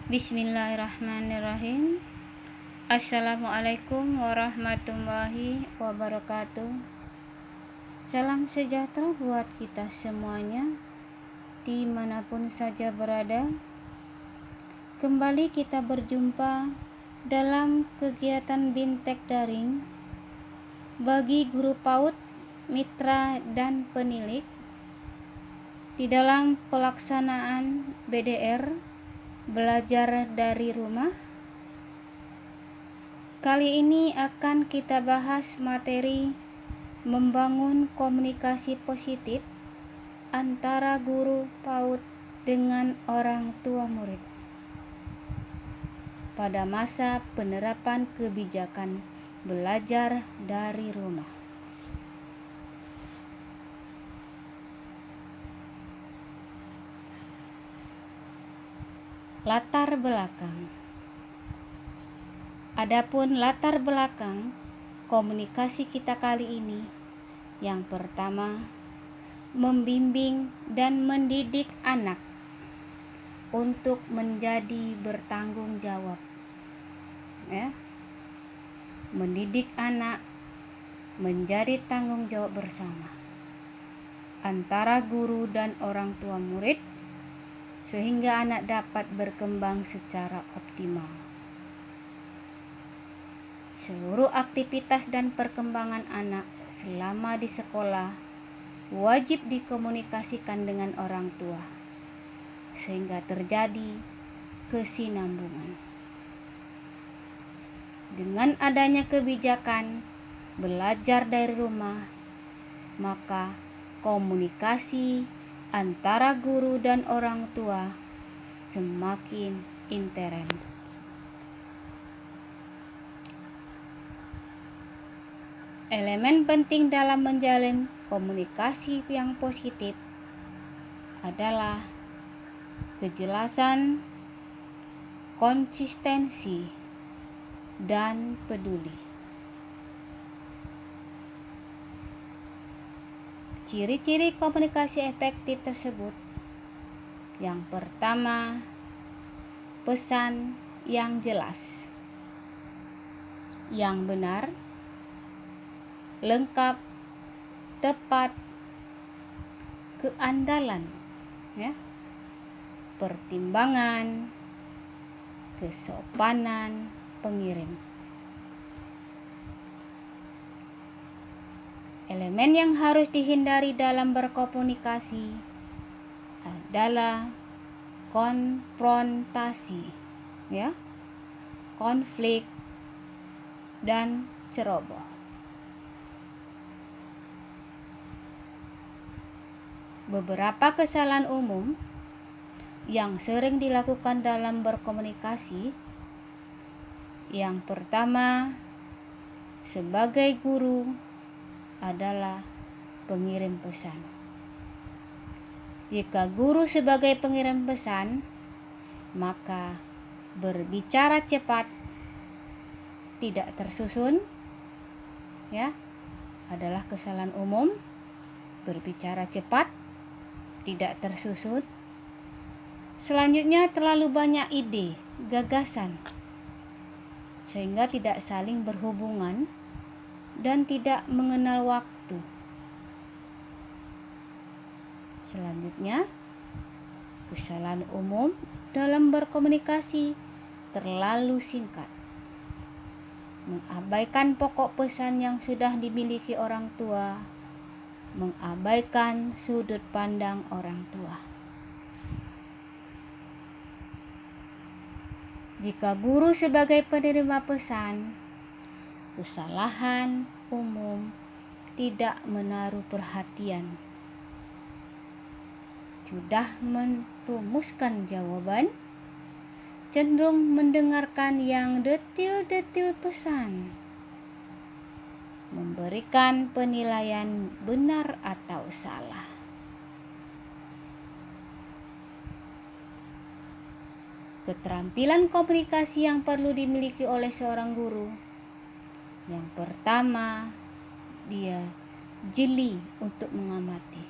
Bismillahirrahmanirrahim. Assalamualaikum warahmatullahi wabarakatuh. Salam sejahtera buat kita semuanya, dimanapun saja berada. Kembali kita berjumpa dalam kegiatan Bintek Daring bagi guru PAUD, mitra, dan penilik di dalam pelaksanaan BDR, belajar dari rumah. Kali ini akan kita bahas materi membangun komunikasi positif antara guru PAUD dengan orang tua murid pada masa penerapan kebijakan belajar dari rumah. Latar belakang. Adapun latar belakang komunikasi kita kali ini, yang pertama, membimbing dan mendidik anak untuk menjadi bertanggung jawab. Mendidik anak menjadi tanggung jawab bersama antara guru dan orang tua murid, sehingga anak dapat berkembang secara optimal. Seluruh aktivitas dan perkembangan anak selama di sekolah wajib dikomunikasikan dengan orang tua, sehingga terjadi kesinambungan. Dengan adanya kebijakan belajar dari rumah, maka komunikasi antara guru dan orang tua semakin intens. Elemen penting dalam menjalin komunikasi yang positif adalah kejelasan, konsistensi, dan peduli. Ciri-ciri komunikasi efektif tersebut, yang pertama, pesan yang jelas, yang benar, lengkap, tepat, keandalan, pertimbangan, kesopanan pengirim. Elemen yang harus dihindari dalam berkomunikasi adalah konfrontasi, konflik, dan ceroboh. Beberapa kesalahan umum yang sering dilakukan dalam berkomunikasi. Yang pertama, sebagai guru adalah pengirim pesan. Jika guru sebagai pengirim pesan, maka berbicara cepat, tidak tersusun, adalah kesalahan umum. Berbicara cepat, tidak tersusun. Selanjutnya, terlalu banyak ide, gagasan, sehingga tidak saling berhubungan dan tidak mengenal waktu. Selanjutnya, kesalahan umum dalam berkomunikasi terlalu singkat, mengabaikan pokok pesan yang sudah dimiliki orang tua, mengabaikan sudut pandang orang tua. Jika guru sebagai penerima pesan, kesalahan umum tidak menaruh perhatian, sudah merumuskan jawaban, cenderung mendengarkan yang detil-detil pesan, memberikan penilaian benar atau salah. Keterampilan komunikasi yang perlu dimiliki oleh seorang guru. Yang pertama, dia jeli untuk mengamati,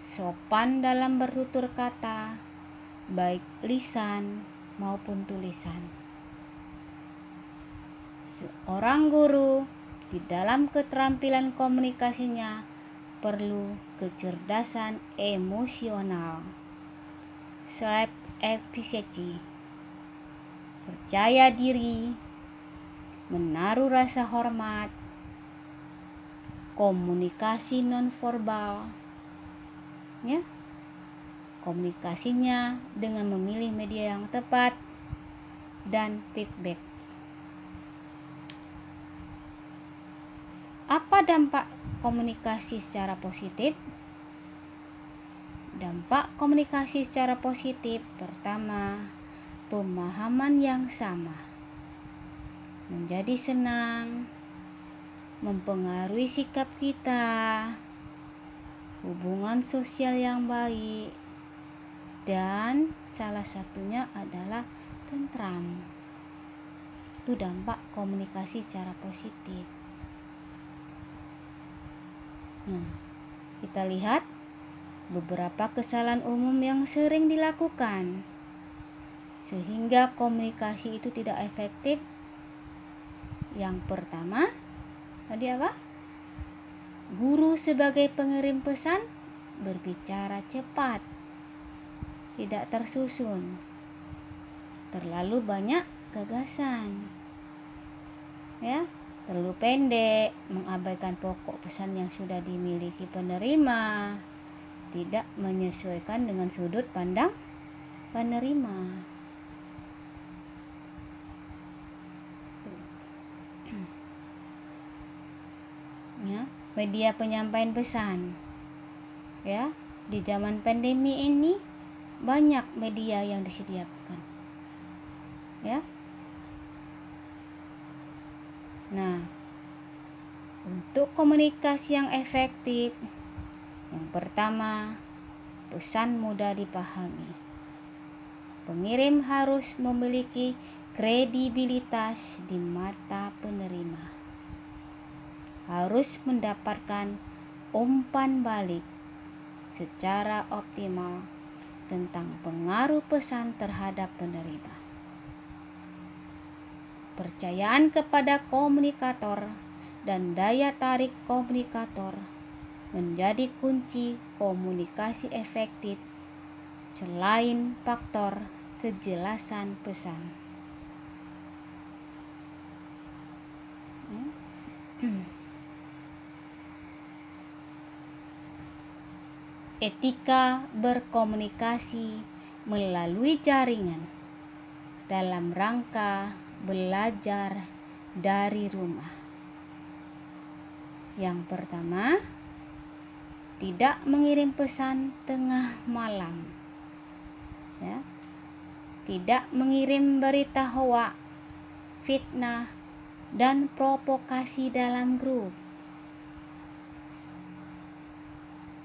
sopan dalam bertutur kata, baik lisan maupun tulisan. Seorang guru di dalam keterampilan komunikasinya perlu kecerdasan emosional, self efficacy, percaya diri, menaruh rasa hormat, komunikasi nonverbal, ya, komunikasinya dengan memilih media yang tepat, dan feedback. Apa dampak komunikasi secara positif? Dampak komunikasi secara positif pertama, pemahaman yang sama, menjadi senang, mempengaruhi sikap kita, hubungan sosial yang baik, dan salah satunya adalah tentram. Itu dampak komunikasi secara positif. Nah, kita lihat beberapa kesalahan umum yang sering dilakukan sehingga komunikasi itu tidak efektif. Yang pertama, tadi apa? Guru sebagai pengirim pesan berbicara cepat, tidak tersusun, terlalu banyak gagasan, ya, terlalu pendek, mengabaikan pokok pesan yang sudah dimiliki penerima, tidak menyesuaikan dengan sudut pandang penerima. Ya, media penyampaian pesan. Ya, di zaman pandemi ini banyak media yang disediakan. Ya. Nah, untuk komunikasi yang efektif, yang pertama, pesan mudah dipahami. Pengirim harus memiliki kredibilitas di mata penerima. Harus mendapatkan umpan balik secara optimal tentang pengaruh pesan terhadap penerima. Percayaan kepada komunikator dan daya tarik komunikator menjadi kunci komunikasi efektif selain faktor kejelasan pesan. Etika berkomunikasi melalui jaringan dalam rangka belajar dari rumah. Yang pertama, tidak mengirim pesan tengah malam. Ya. Tidak mengirim berita hoak, fitnah, dan provokasi dalam grup.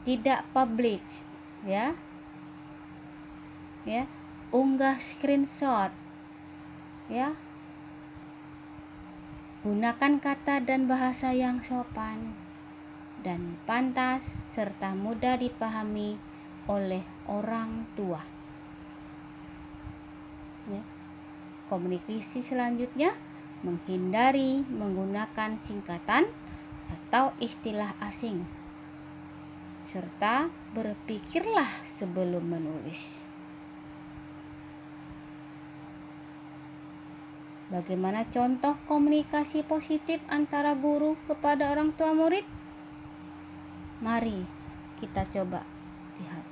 Tidak publik, ya. Ya, unggah screenshot. Ya. Gunakan kata dan bahasa yang sopan dan pantas serta mudah dipahami oleh orang tua. Ya. Komunikasi selanjutnya, menghindari menggunakan singkatan atau istilah asing, serta berpikirlah sebelum menulis. Bagaimana contoh komunikasi positif antara guru kepada orang tua murid? Mari kita coba lihat.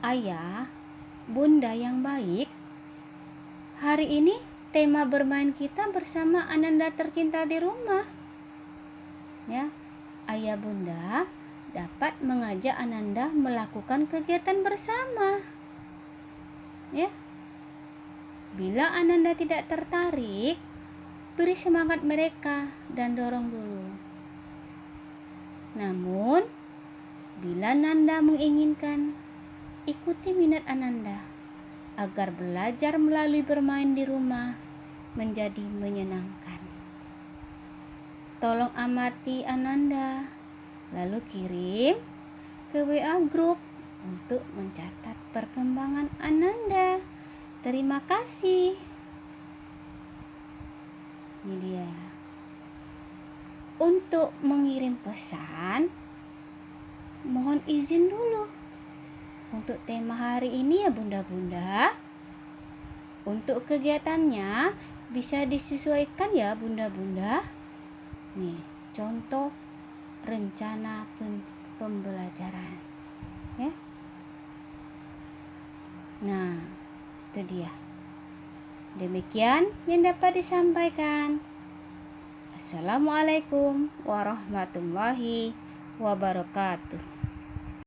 Ayah, bunda yang baik, hari ini tema bermain kita bersama Ananda tercinta di rumah. Ya, ayah bunda dapat mengajak Ananda melakukan kegiatan bersama. Ya. Bila Ananda tidak tertarik, beri semangat mereka dan dorong dulu. Namun, bila Ananda menginginkan, ikuti minat Ananda agar belajar melalui bermain di rumah menjadi menyenangkan. Tolong amati Ananda, lalu kirim ke WA Group untuk mencatat perkembangan Ananda. Terima kasih. Ini dia. Untuk mengirim pesan, mohon izin dulu. Untuk tema hari ini ya bunda-bunda. Untuk kegiatannya bisa disesuaikan ya bunda-bunda. Nih, contoh rencana pembelajaran. Ya. Nah, itu dia. Demikian yang dapat disampaikan. Assalamualaikum warahmatullahi wabarakatuh.